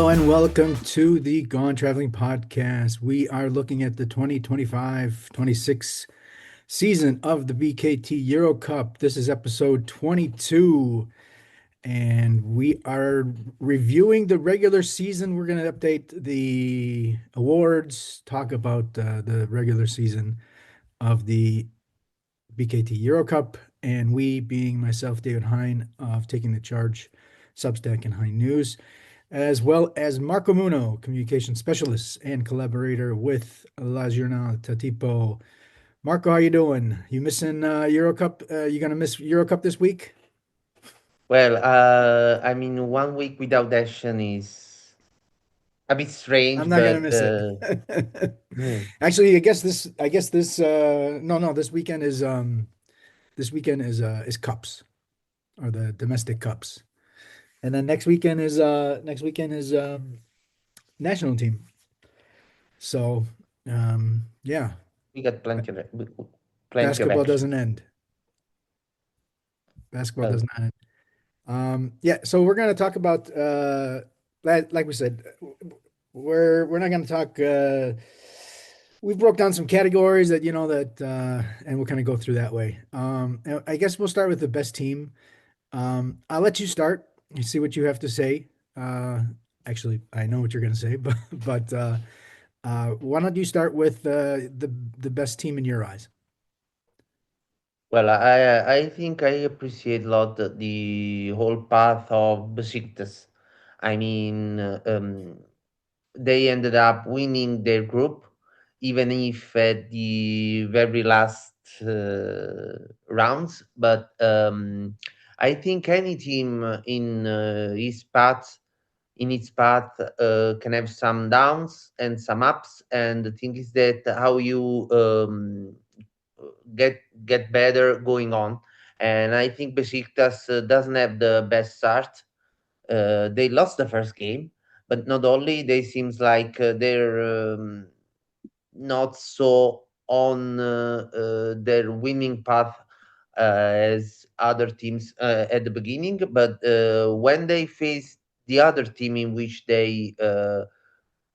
Hello and welcome to the Gone Traveling Podcast. We are looking at the 2025-26 season of the BKT EuroCup. This is episode 22, and we are reviewing the regular season. We're going to update the awards, talk about the regular season of the BKT EuroCup, and we being myself, David Hein, of Taking the Charge, Substack, and Hein News, as well as Marco Munno, communication specialist and collaborator with La Giornata Tipo. Marco, how you doing? You missing EuroCup? You gonna miss EuroCup this week? I mean, 1 week without action is a bit I'm strange, not gonna but miss it. hmm, Actually, I guess this no, this weekend is cups, or the domestic cups. And then next weekend is national team. So yeah, we got plenty of basketball action. doesn't end. Basketball Uh, does not end. Yeah, so we're gonna talk about like we said, we're not gonna talk we broke down some categories that and we'll kind of go through that way. And I guess we'll start with the best team. I'll let you start. You see what you have to say. Uh Actually, I know what you're gonna say, but why don't you start with the best team in your eyes? I think I appreciate a lot the whole path of Besiktas. I mean, they ended up winning their group, even if at the very last rounds. But I think any team in its path can have some downs and some ups. And the thing is that how you get get better going on. And I think Besiktas doesn't have the best start. They lost the first game, but not only they seems like they're not so on their winning path as other teams at the beginning, but when they face the other team in which they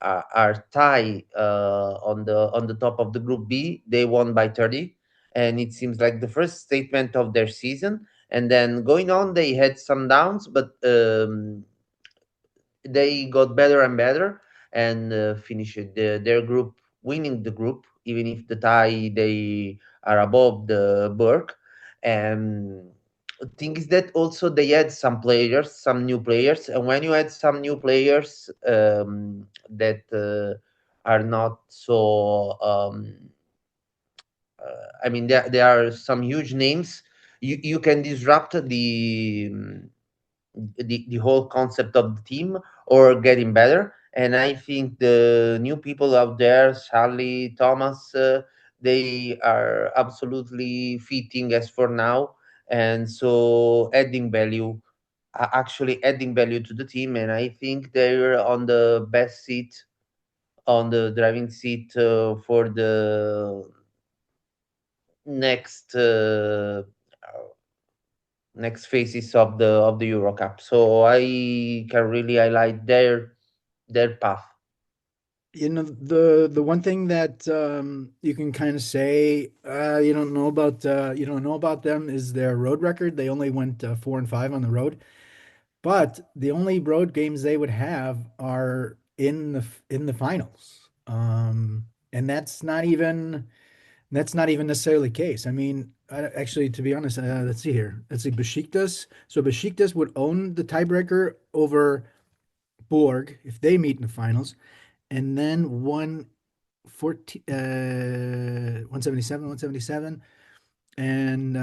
are tied on the top of the group B, they won by 30, and it seems like the first statement of their season. And then going on, they had some downs, but they got better and better and finished their group winning the group, even if the tie they are above the Burke. And thing is that also they had some new players, and when you had some new players that are not so I mean, there are some huge names. You can disrupt the whole concept of the team or getting better. And I think the new people out there, Charlie, Thomas, they are absolutely fitting as for now. And so actually adding value to the team. And I think they're on the best seat, on the driving seat for the next next phases of the Eurocup. So I can really highlight their path. The one thing that you can kind of say you don't know about them is their road record. They only went 4-5 on the road, but the only road games they would have are in the finals. And that's not even necessarily the case. I mean, actually, to be honest, let's see here. Let's see, Besiktas. So Besiktas would own the tiebreaker over Borg if they meet in the finals, and then 177, and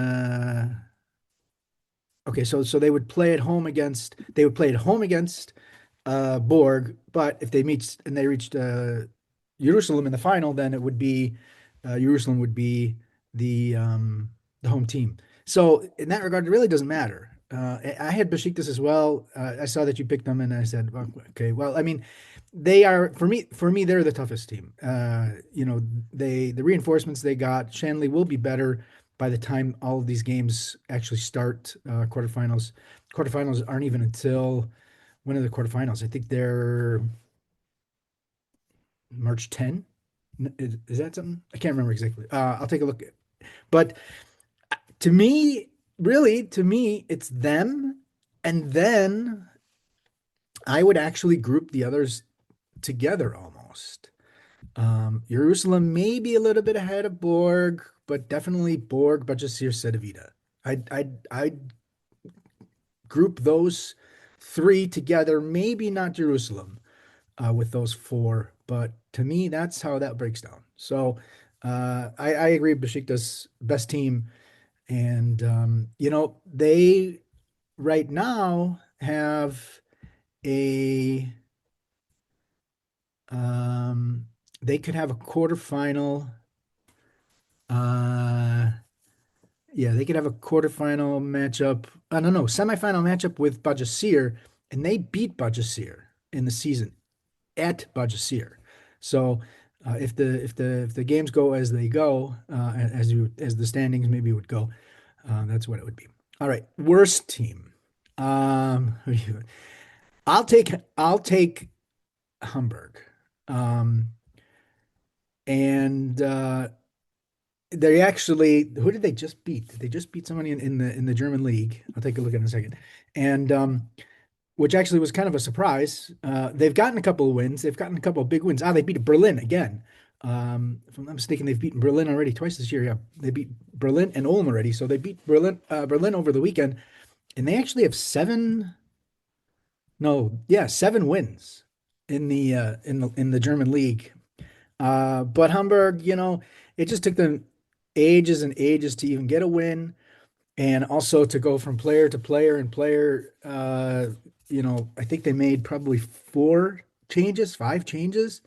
okay, so they would play at home against Borg, but if they meet and they reached Jerusalem in the final, then it would be Jerusalem would be the home team. So in that regard, it really doesn't matter. I had Besiktas as well. I saw that you picked them, and I said, well, okay, well, I mean, they are for me they're the toughest team. The reinforcements they got. Shanley will be better by the time all of these games actually start. Quarterfinals aren't even until When are the quarterfinals? I think they're March 10. Is that something? I can't remember exactly. I'll take a look. But to me, really, to me, it's them. And then I would actually group the others together almost. Jerusalem may be a little bit ahead of Borg, but definitely Borg, Bajacir, Cedevita. I'd group those three together, maybe not Jerusalem with those four, but to me, that's how that breaks down. So I agree, Besiktas best team, and they right now have a um, they could have a quarterfinal. Uh, yeah, they could have a quarterfinal matchup. No, no, semifinal matchup with Bajacir, and they beat Bajacir in the season at Bajacir. So if the games go as they go, as the standings maybe would go, that's what it would be. All right, worst team. Who do you- I'll take Hamburg. Um, and they actually, who did they just beat? Did they just beat somebody in the German league? I'll take a look in a second. And which actually was kind of a surprise. They've gotten a couple of wins. They've gotten a couple of big wins. They beat Berlin again. If I'm not mistaken, they've beaten Berlin already twice this year. Yeah, they beat Berlin and Ulm already. So they beat Berlin over the weekend, and they actually have seven. No, yeah, seven wins in the German league. But Hamburg, it just took them ages and ages to even get a win, and also to go from player to player and player. I think they made probably four changes, five changes,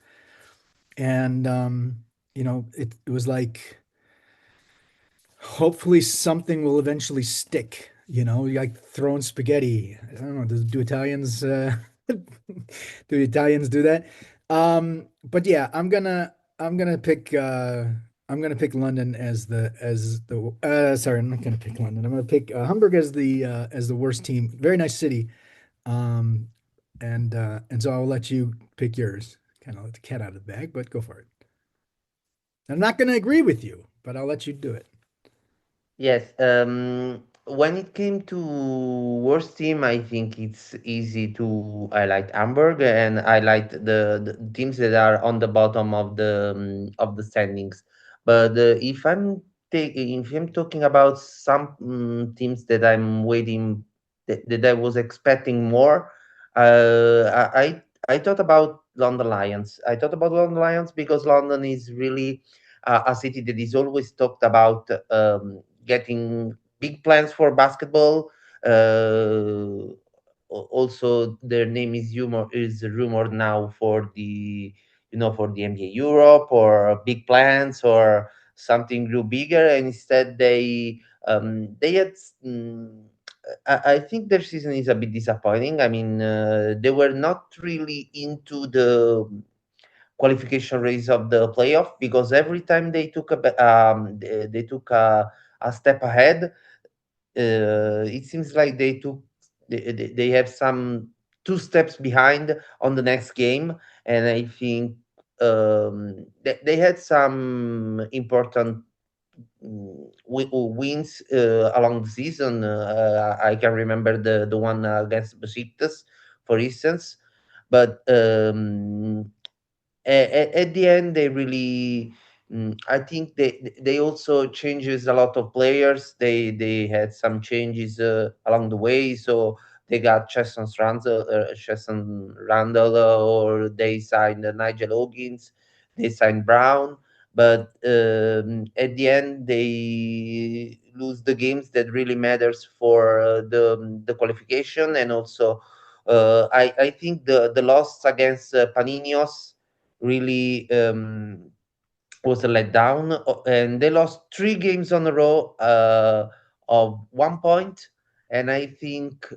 and it was like hopefully something will eventually stick. You like throwing spaghetti. I don't know. Do Italians do Italians do that? But yeah, I'm gonna pick London as the sorry, I'm not gonna pick London. I'm gonna pick Hamburg as the worst team. Very nice city. Um, and so I'll let you pick yours. Kind of let the cat out of the bag, but go for it. I'm not gonna agree with you, but I'll let you do it. Yes, when it came to worst team, I think it's easy to highlight Hamburg and highlight the teams that are on the bottom of the standings. But if I'm talking about some teams that I'm waiting that I was expecting more, I thought about London Lions. I thought about London Lions because London is really a city that is always talked about. Getting big plans for basketball. Also, their name is rumored now for the NBA Europe or big plans or something grew bigger, and instead they had. I think their season is a bit disappointing. I mean, they were not really into the qualification race of the playoff because every time they took a step ahead, it seems like they have some two steps behind on the next game, and I think they had some important wins along the season. I can remember the one against Besiktas, for instance, but at the end they really I think they also changes a lot of players. They had some changes along the way, so they got Chesson Randall, or they signed Nigel Hoggins, they signed Brown, but at the end they lose the games that really matters for the qualification. And also I think the loss against Paninios really was a letdown, and they lost three games on a row of 1 point. And I think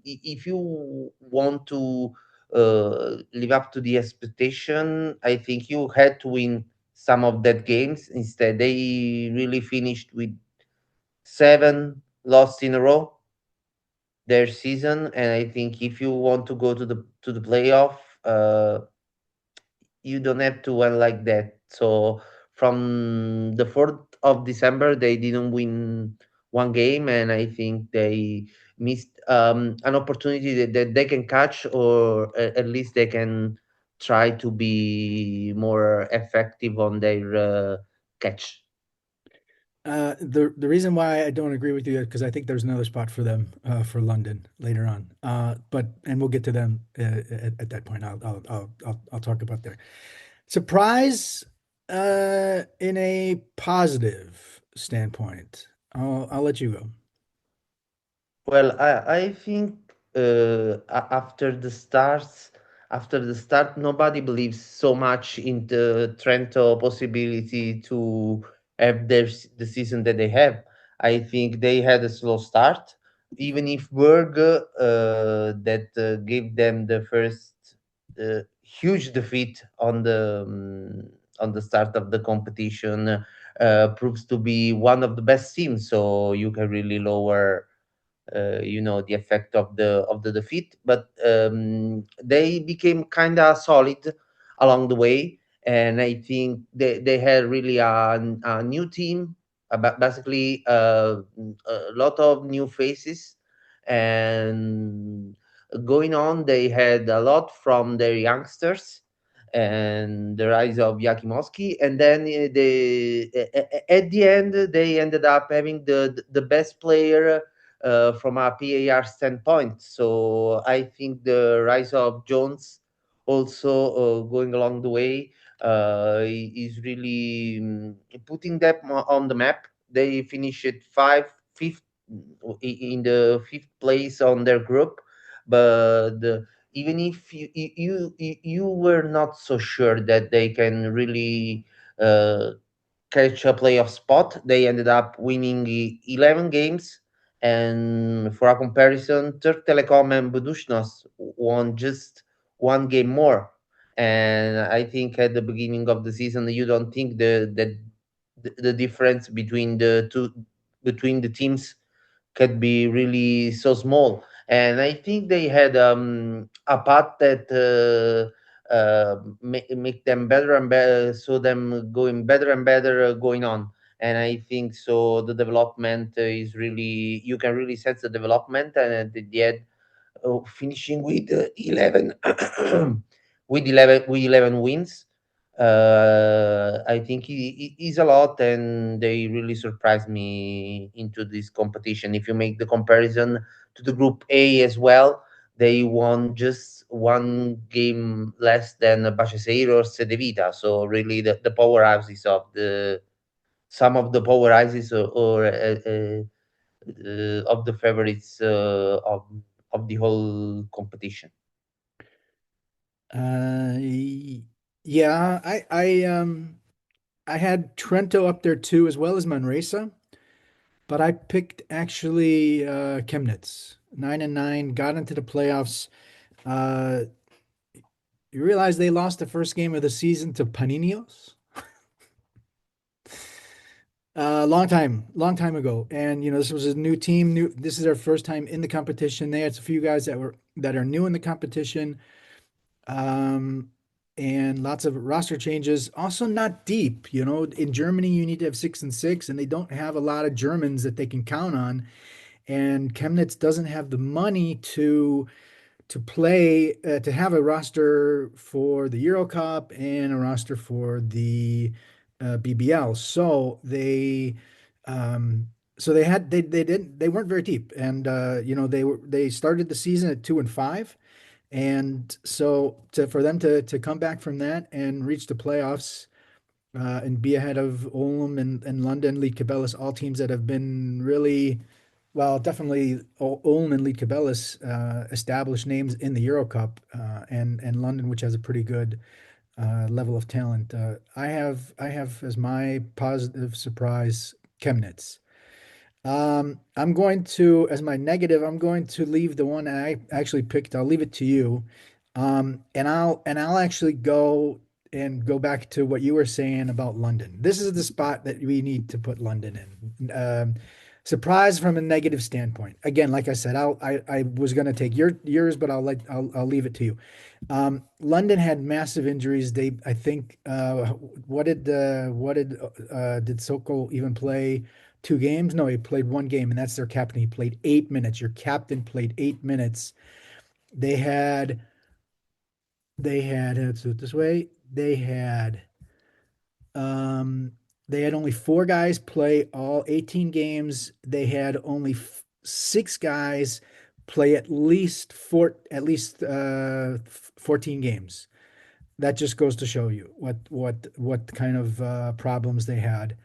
if you want to live up to the expectation, I think you had to win some of that games. Instead, they really finished with seven lost in a row. their season, and I think if you want to go to the playoff, you don't have to win like that. So from the 4th of December, they didn't win one game, and I think they missed an opportunity that they can catch, or at least they can try to be more effective on their catch. The reason why I don't agree with you is because I think there's another spot for them for London later on. But and we'll get to them at that point. I'll talk about their surprise in a positive standpoint. I'll let you go. Well, I think after the start, nobody believes so much in the Trento possibility to have the season that they have. I think they had a slow start, even if Berg that gave them the first huge defeat on the start of the competition proves to be one of the best teams. So you can really lower the effect of the defeat, but they became kind of solid along the way, and I think they had really a new team, basically a lot of new faces, and going on they had a lot from their youngsters and the rise of Yakimoski, and then at the end they ended up having the best player from a PAR standpoint. So I think the rise of Jones also going along the way is really putting them on the map. They finished fifth in the fifth place on their group, but even if you were not so sure that they can really catch a playoff spot. They ended up winning 11 games. And for a comparison, Turk Telecom and Budućnost won just one game more. And I think at the beginning of the season, you don't think the difference between the teams could be really so small. And I think they had a path that make them better and better, so them going better and better going on. And I think so the development is really, you can really sense the development, and at the end finishing with 11 with 11 wins. I think it is a lot, and they really surprised me into this competition. If you make the comparison to the Group A as well, they won just one game less than Baceseiro or Cedevita. So really, the powerhouses of the some of the powerhouses of the favorites of the whole competition. Uh, yeah, I had Trento up there too, as well as Manresa, but I picked actually Chemnitz, 9-9, got into the playoffs. Uh, you realize they lost the first game of the season to Paninios? Long time ago. And this was a new team. This is their first time in the competition. They had a few guys that are new in the competition. Um, and lots of roster changes. Also not deep. In Germany you need to have 6-6, and they don't have a lot of Germans that they can count on. And Chemnitz doesn't have the money to have a roster for the Euro Cup and a roster for the BBL. Um, so they weren't very deep, and they started the season at 2-5, and so for them to come back from that and reach the playoffs and be ahead of Ulm and London, Lead Cabellis, all teams that have been really, well, definitely Ulm and Lead Cabellis, established names in the Euro Cup, and London, which has a pretty good level of talent. I have as my positive surprise Chemnitz. I'm going to, as my negative, I'm going to leave the one I actually picked. I'll leave it to you. And I'll actually go back to what you were saying about London. This is the spot that we need to put London in. Surprise from a negative standpoint. Again, like I said, I was going to take yours, but I'll leave it to you. London had massive injuries. I think did Soko even play 2 games? No, he played 1 game, and that's their captain. He played 8 minutes. Your captain played 8 minutes. They had let's do it this way. Um, they had only 4 guys play all 18 games. They had only 6 guys play at least 14 games. That just goes to show you what kind of problems they had.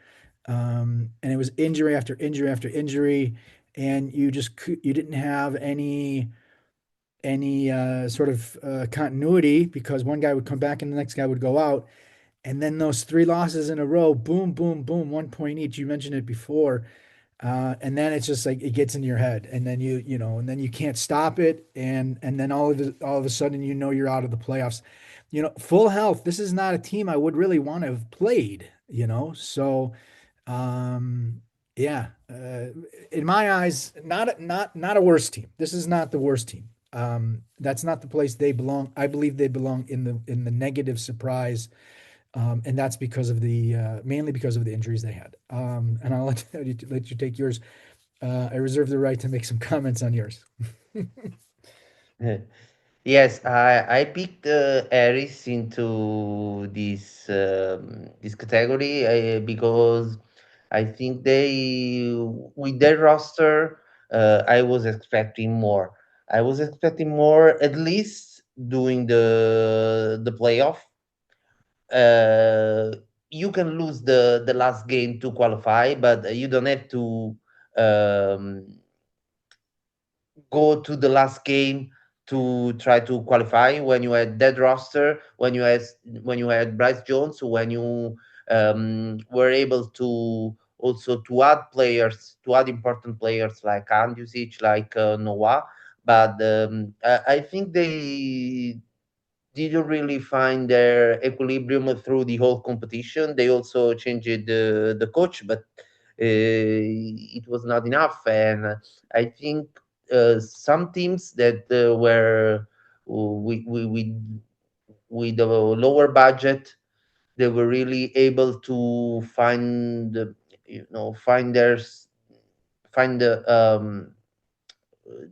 And it was injury after injury after injury, and you didn't have any sort of continuity because one guy would come back and the next guy would go out. And then those 3 losses in a row, boom, boom, boom, 1 point each. You mentioned it before. And then it's just like it gets in your head. And then and then you can't stop it. And then all of a sudden, you're out of the playoffs. Full health. This is not a team I would really want to have played. So um, yeah, in my eyes, not a worse team. This is not the worst team. That's not the place they belong. I believe they belong in the negative surprise, and that's because of the mainly because of the injuries they had. And I'll let you take yours. I reserve the right to make some comments on yours. Yes, I picked Aries into this category because I think they with their roster I was expecting more. I was expecting more at least doing the playoff. Uh, you can lose the last game to qualify, but you don't have to um, go to the last game to try to qualify when you had that roster, when you had Bryce Jones, when you were able to also to add players, to add important players like Andjusic, like Noah. But I think they didn't really find their equilibrium through the whole competition. They also changed the coach, but it was not enough. And I think some teams that were with the lower budget, they were really able to find find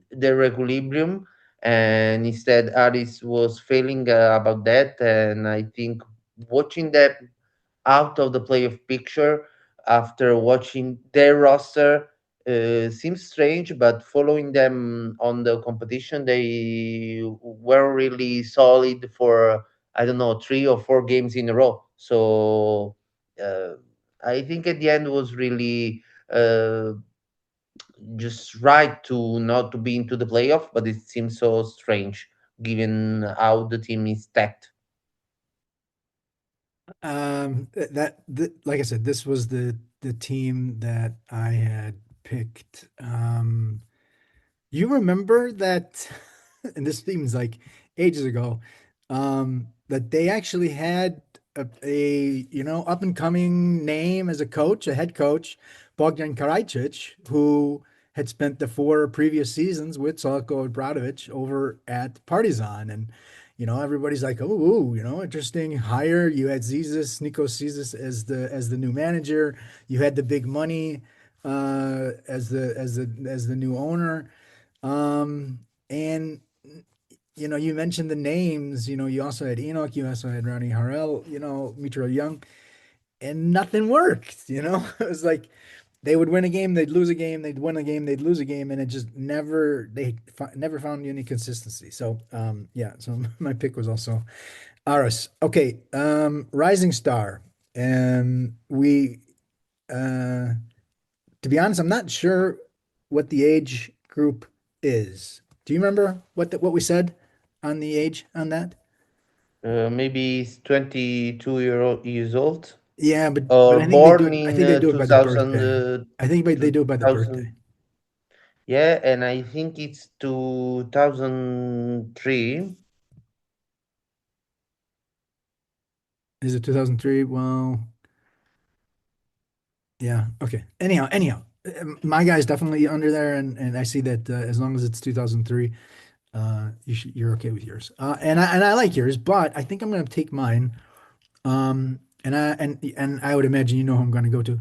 their equilibrium, and instead Aris was failing about that. And I think watching them out of the playoff picture after watching their roster seems strange, but following them on the competition, they were really solid for I don't know 3 or 4 games in a row. So uh, I think at the end was really uh, just right to not to be into the playoff, but it seems so strange given how the team is stacked. Like I said, this was the team that I had picked. You remember that, and this seems like ages ago, that they actually had a up and coming name as a coach, a head coach, Bogdan Karajic, who had spent the 4 previous seasons with Slavko Obradovic over at Partizan, and everybody's like, oh, interesting hire. You had Nico Zizis as the new manager. You had the big money as the new owner. And you mentioned the names. You also had Enoch. You also had Ronnie Harrell. Mitro Young, and nothing worked. It was like they would win a game, they'd lose a game, they'd win a game, they'd lose a game, and it just never found any consistency. So yeah. So my pick was also Aris. Okay, Rising Star, and we uh to be honest, I'm not sure what the age group is. Do you remember what we said on the age on that? Maybe he's 22 years old, Yeah, but I think they do born it. I in think they do it by the 2000, birthday. I think they do it by the birthday. 2000. Yeah, and I think it's 2003. Is it 2003? Well, yeah. Okay. Anyhow, My guy's definitely under there, and I see that as long as it's 2003, you're okay with yours. And I like yours, but I think I'm going to take mine. And I would imagine you know who I'm going to go to.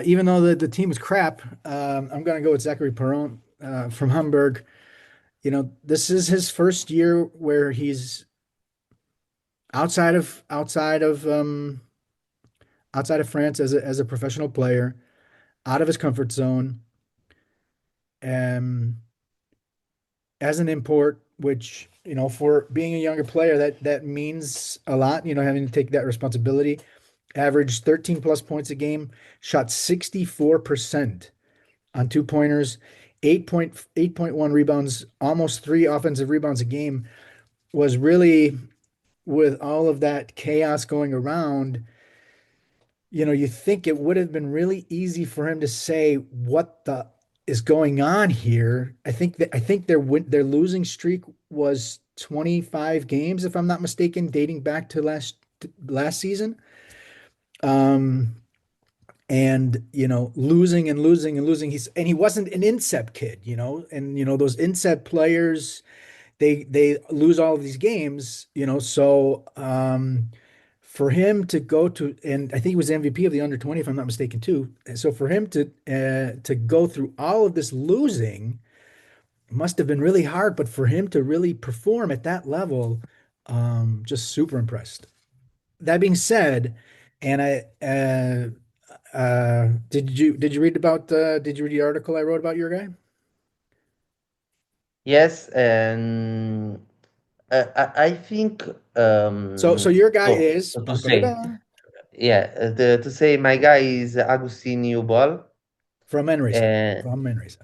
Even though the team is crap, I'm going to go with Zachary Perron from Hamburg. You know, this is his first year where he's outside of France as a professional player, out of his comfort zone, um, as an import, which for being a younger player, that means a lot. Having to take that responsibility. Averaged 13 plus points a game, shot 64% on 2 pointers, 8.1 rebounds, almost three offensive rebounds a game. Was really, with all of that chaos going around, you think it would have been really easy for him to say what the is going on here. I think their losing streak was 25 games, if I'm not mistaken, dating back to last season. Um, and losing and losing and losing. He wasn't an incept kid, and those incept players, they lose all of these games, so for him to go to, and I think he was MVP of the under 20, if I'm not mistaken, too. And so for him to go through all of this losing must have been really hard, but for him to really perform at that level, just super impressed. That being said, and did you read the article I wrote about your guy? Yes, and I think So your guy so is to say, ba-ba-da-da, yeah, to say my guy is Agustin Ubal, from Manresa. and From Manresa.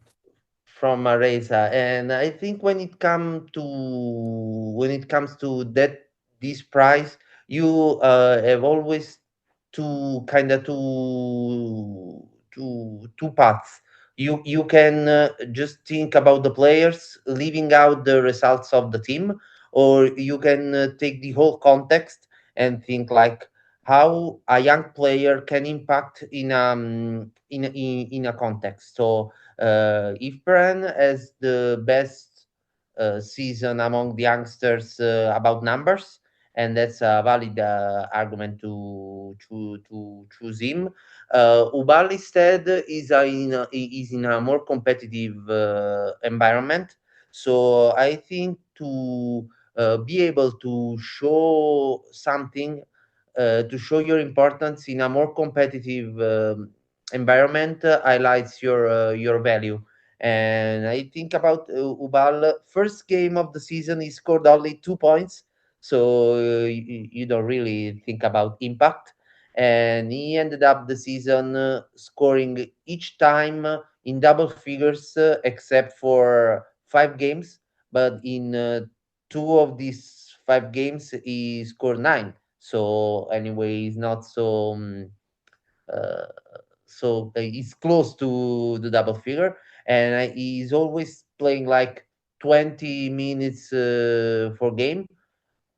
from Maresa, and I think when it comes to that this price, you have always two paths. You can just think about the players, leaving out the results of the team, or you can take the whole context and think like how a young player can impact in a context. So if Bran has the best season among the youngsters about numbers, and that's a valid argument to choose him. Ubal instead is in a more competitive environment, so I think to be able to show something, to show your importance in a more competitive environment highlights your value. And I think about Ubal. First game of the season, he scored only 2 points, so you don't really think about impact. And he ended up the season scoring each time in double figures, except for 5 games. But in two of these 5 games, he scored nine. So anyway, he's not uh, he's close to the double figure, and he's always playing like 20 minutes for game,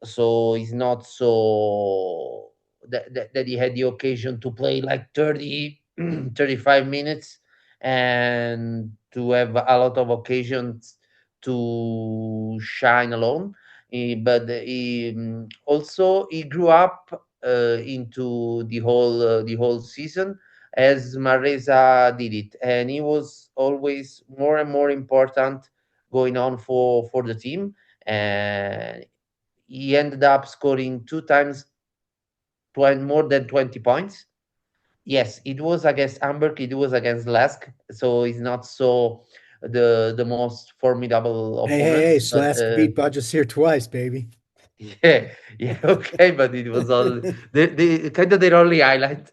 so he's not so that he had the occasion to play like 30 35 minutes, and to have a lot of occasions to shine alone. But he also he grew up into the whole season as Mareza did it, and he was always more and more important going on for the team. And he ended up scoring two times more than 20 points. Yes, it was against Hamburg, it was against Lask, so it's not so the most formidable Hey, hey, hey, opponents. But Slask beat Budges here twice, baby. yeah, yeah, okay, but it was all the kind of their only highlight.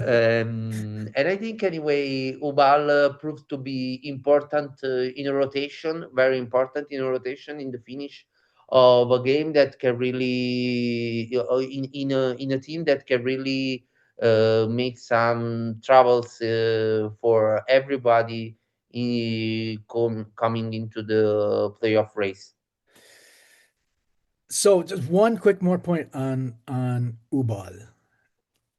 And I think anyway, Ubal proved to be important in a rotation, very important in a rotation in the finish of a game that can really in a team that can really make some troubles for everybody coming into the playoff race. So just one quick more point on Ubal.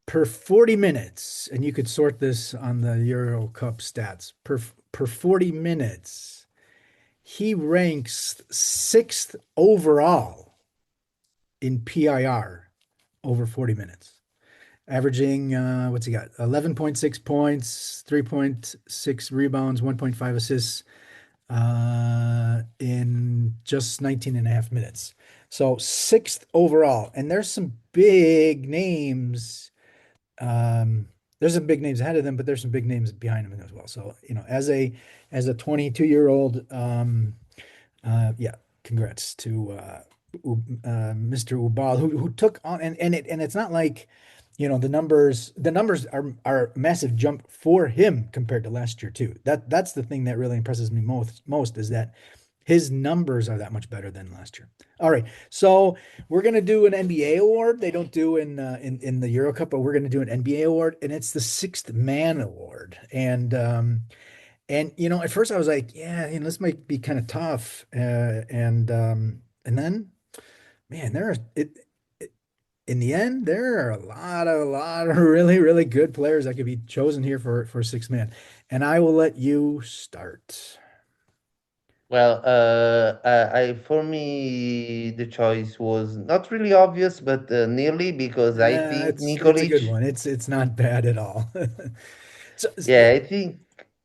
per 40 minutes, and you could sort this on the Euro Cup stats, per 40 minutes, he ranks sixth overall in PIR over 40 minutes, averaging what's he got? 11.6 points, 3.6 rebounds, 1.5 assists in just 19 and a half minutes. So sixth overall. And there's some big names. Um, there's some big names ahead of them, but there's some big names behind them as well. So, as a 22-year-old, yeah, congrats to Mr. Ubal who took on and it's not like the numbers are a massive jump for him compared to last year too. That's the thing that really impresses me most is that his numbers are that much better than last year. All right, so we're gonna do an NBA award. They don't do in the Euro Cup, but we're gonna do an NBA award, and it's the sixth man award. And at first I was like, yeah, this might be kind of tough. And then, man, in the end, there are a lot of really, really good players that could be chosen here for six man. And I will let you start. Well, for me, the choice was not really obvious, but nearly because I think It's a good Nikolic. one. It's not bad at all. So Yeah, I think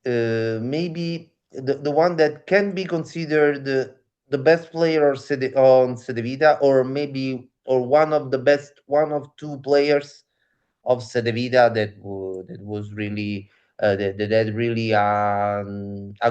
maybe the one that can be considered the best player on Cedevita, or maybe or one of two players of Cedevita that was really that had really a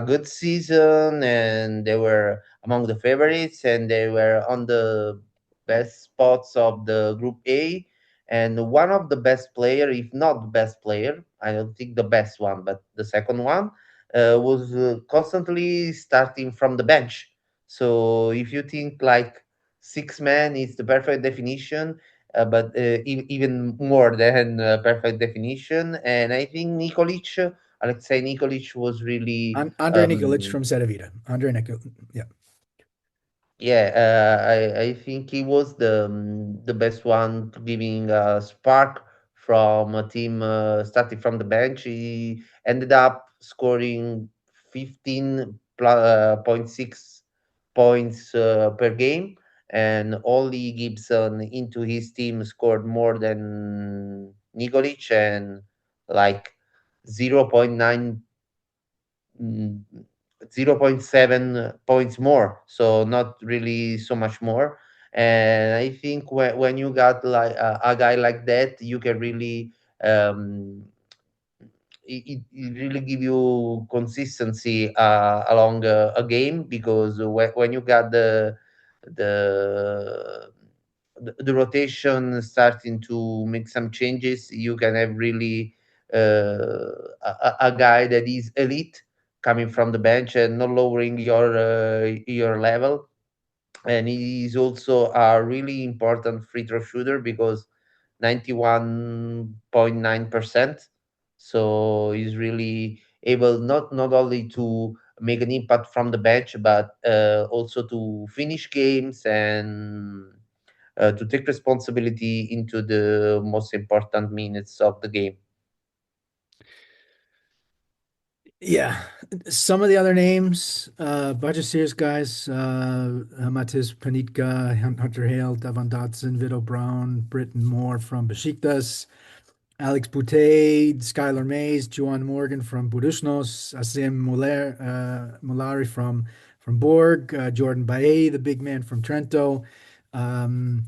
good season, and they were among the favorites, and they were on the best spots of the Group A, and one of the best player, if not the best player, I don't think the best one, but the second one was constantly starting from the bench. So if you think like six man is the perfect definition, but even more than perfect definition. And I think Alexei Nikolic was really, Andre Nikolic from Cedevita. Andre Nikolic. Yeah. yeah, I think he was the best one, giving a spark from a team starting from the bench. He ended up scoring 15.6 points per game, and Ollie Gibson into his team scored more than Nikolic, and like 0.9 mm, 0.7 points more, so not really so much more. And I think when you got like a guy like that, you can really it really give you consistency along a game, because when you got the the rotation starting to make some changes, you can have really a guy that is elite coming from the bench and not lowering your level. And he is also a really important free throw shooter, because 91.9%. So he's really able not only to make an impact from the bench, but also to finish games and to take responsibility into the most important minutes of the game. Yeah, some of the other names, bunch of serious guys, Matisse Panitka, Hunter Hale, Devon Dotson, Vito Brown, Britton Moore from Besiktas, Alex Boutte, Skylar Mays, Juan Morgan from Budućnost, Asim Mulari from Borg, Jordan Baye, the big man from Trento, um,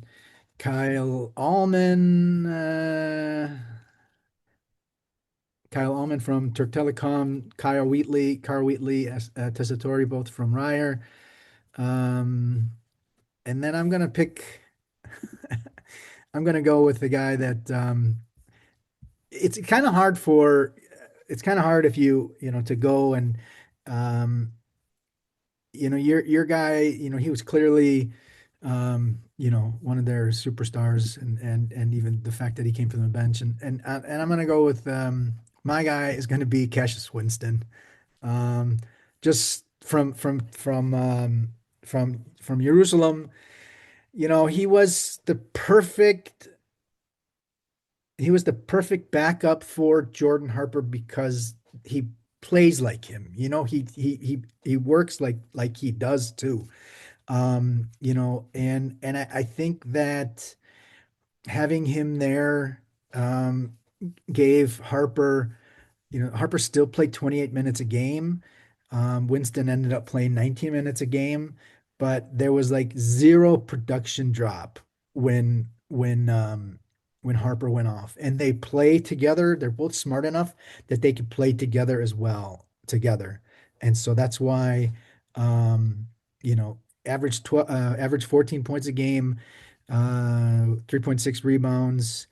Kyle Allman, Kyle Allman from Turk Telecom, Kyle Wheatley, Tessitore, both from Ryer. Um, and then I'm gonna go with the guy that it's kind of hard for, it's kind of hard if to go and um, your guy, he was clearly one of their superstars, and even the fact that he came from the bench, and I'm gonna go with my guy is gonna be Cassius Winston. Um, just from Jerusalem, he was the perfect he was the perfect backup for Jordan Harper because he plays like him. He works like he does too. And I think that having him there um, gave Harper, Harper still played 28 minutes a game. Winston ended up playing 19 minutes a game, but there was like zero production drop when Harper went off. And they play together. They're both smart enough that they could play together as well together. And so that's why um, you know, average 14 points a game, 3.6 rebounds,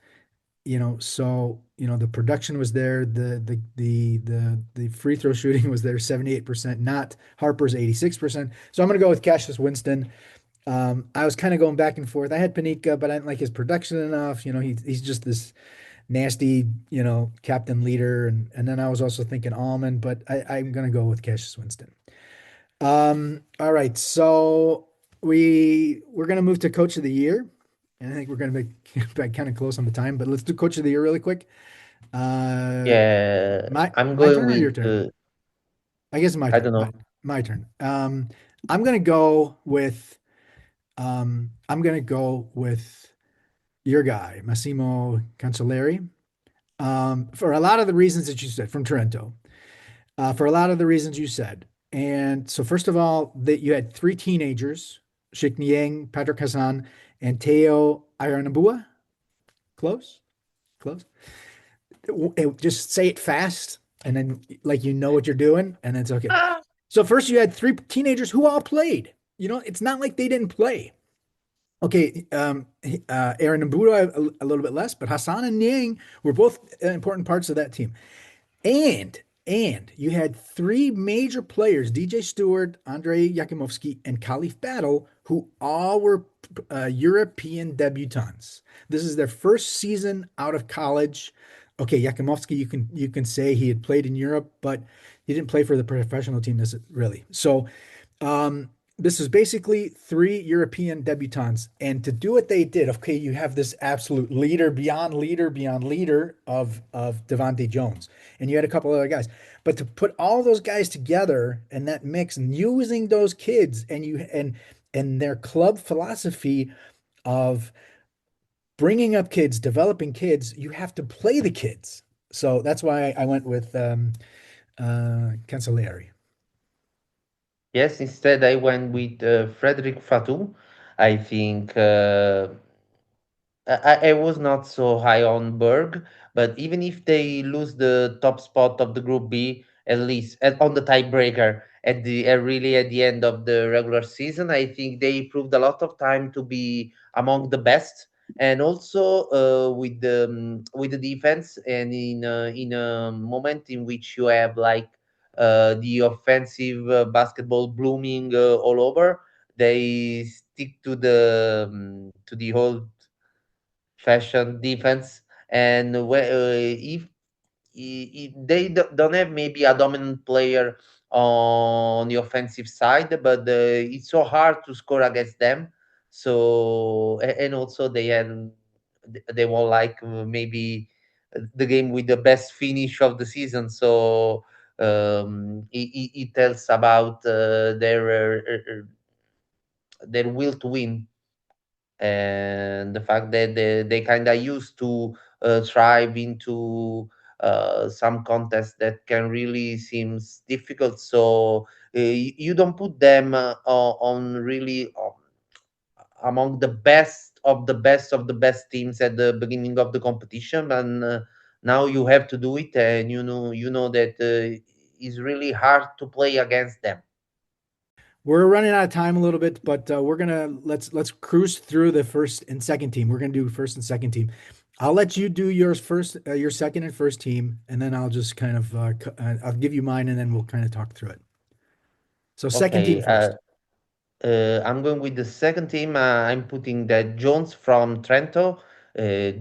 so the production was there, the free throw shooting was there 78%, not Harper's 86%. So I'm gonna go with Cassius Winston. I was kind of going back and forth. I had Panika, but I didn't like his production enough. He's just this nasty, captain leader, and then I was also thinking Almond, but I'm gonna go with Cassius Winston. All right, so we're gonna move to Coach of the Year, and I think we're gonna be kind of close on the time, but let's do Coach of the Year really quick. Uh, Yeah, my I'm my going turn or with your turn? I guess my I turn. don't My, know. my turn. I'm gonna go with I'm gonna go with your guy, Massimo Cancelleri. For a lot of the reasons that you said from Trento. For a lot of the reasons you said. And so, first of all, that you had three teenagers, Sheikh Niang, Patrick Hassan, and Teo Iranabua. Close, close. Just say it fast, and then like what you're doing, and then it's okay. So first, you had three teenagers who all played. It's not like they didn't play. Okay, Aaron and Buda a little bit less, but Hassan and Niang were both important parts of that team. And you had three major players, DJ Stewart, Andrei Yakimovsky, and Khalif Battle, who all were European debutants. This is their first season out of college. Okay, Yakimovsky, you can say he had played in Europe, but he didn't play for the professional team really. So um, this is basically three European debutants. And to do what they did, okay, you have this absolute leader beyond leader of Devontae Jones. And you had a couple other guys. But to put all those guys together and that mix and using those kids and their club philosophy of bringing up kids, developing kids, you have to play the kids. So that's why I went with Cancellieri. Yes, instead I went with Frederick Fatou. I think I was not so high on Berg, but even if they lose the top spot of the Group B, at least on the tiebreaker at the really at the end of the regular season, I think they proved a lot of time to be among the best, and also with the defense, and in a moment in which you have like the offensive basketball blooming all over, they stick to the whole fashion defense. And if they don't have maybe a dominant player on the offensive side, but it's so hard to score against them. So and also they won't like maybe the game with the best finish of the season. So it tells about their will to win, and the fact that they kind of used to thrive into some contests that can really seems difficult. So you don't put them on really among the best of the best of the best teams at the beginning of the competition, and now you have to do it, and you know that it's really hard to play against them. We're running out of time a little bit, but we're gonna let's cruise through the first and second team. We're gonna do first and second team. I'll let you do yours first, your second and first team, and then I'll just kind of I'll give you mine, and then we'll kind of talk through it. So second team Okay. first. I'm going with the second team. I'm putting that Jones from Trento,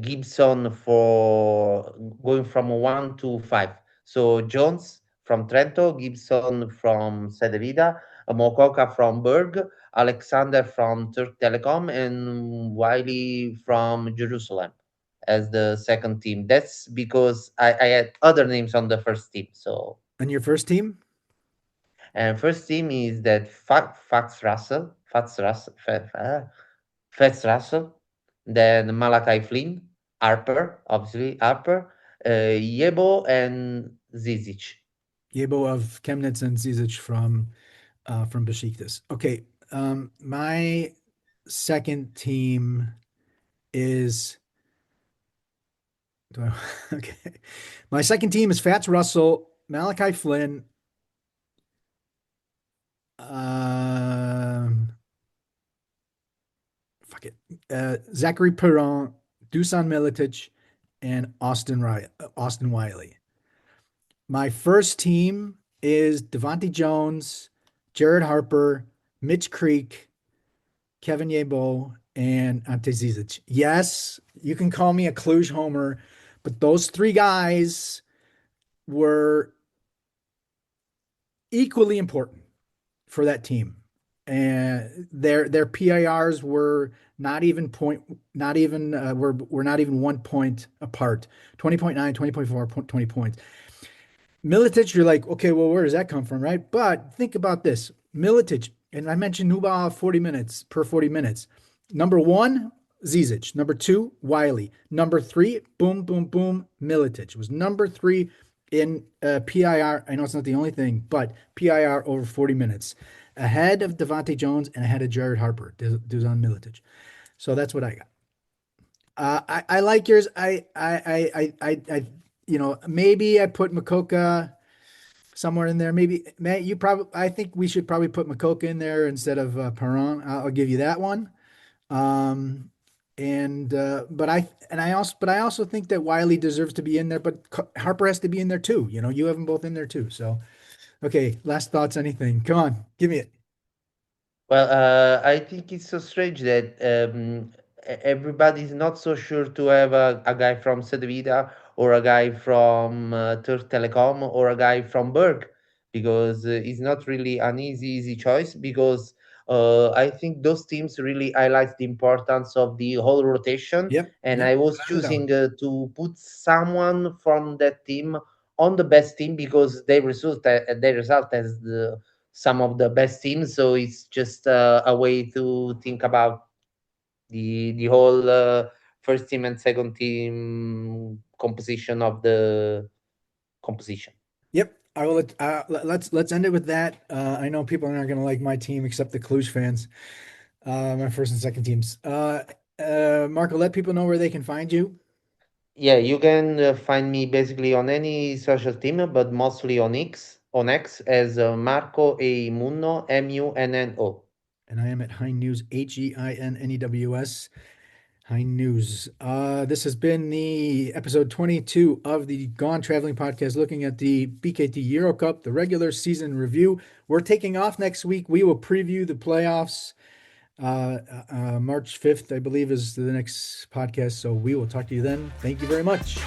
Gibson for going from 1 to 5. So Jones from Trento, Gibson from Cedevita, Mokoka from Berg, Alexander from Turk Telecom, and Wiley from Jerusalem. as the second team. That's because I had other names on the first team. So, And your first team? and first team is that Fats Russell, then Malachi Flynn, Harper, obviously Harper, Yebo, and Zizic. Yebo of Chemnitz and Zizic from Besiktas. Okay, my second team is do okay. My second team is Fats Russell, Malachi Flynn, um, fuck it, Zachary Perron, Dusan Militic, and Austin Wiley. My first team is Devontae Jones, Jared Harper, Mitch Creek, Kevin Yebo, and Ante Zizic. Yes, you can call me a Cluj homer, but those three guys were equally important for that team. And their PIRs were were not even 1 point apart. 20.9, 20.4, 20 points. Milicic, you're like, okay, well, where does that come from, right? But think about this. Milicic, and I mentioned Nuba 40 minutes per 40 minutes. Number one, Zizic. Number two, Wiley. Number three, boom, boom, boom, Milicic. Was number three in PIR. I know it's not the only thing, but PIR over 40 minutes. Ahead of Devontae Jones and ahead of Jared Harper, Dusan Milicic. So that's what I got. I like yours. Maybe I put Makoka somewhere in there. Maybe Matt, I think we should probably put Makoka in there instead of Perron. I'll give you that one. Um, but I also think that Wiley deserves to be in there, but Harper has to be in there too. You have them both in there too. So, okay, last thoughts, anything? Come on, give me it. Well, I think it's so strange that everybody's not so sure to have a guy from Cedevita or a guy from Turk Telecom or a guy from Berg because it's not really an easy choice because I think those teams really highlight the importance of the whole rotation. Yep, And yep, I was without a doubt. choosing to put someone from that team on the best team because they result as some of the best teams. So it's just a way to think about the whole first team and second team composition of the composition. Yep. I will. Let's end it with that. I know people are not going to like my team except the Cluj fans. My first and second teams. Marco, let people know where they can find you. Yeah, you can find me basically on any social team, but mostly on X as Marco A Munno Munno. And I am at Hein News, HEINNEWS, Hein News. This has been the episode 22 of the Gone Traveling podcast, looking at the BKT EuroCup, the regular season review. We're taking off next week. We will preview the playoffs. March 5th, I believe, is the next podcast. So we will talk to you then. Thank you very much.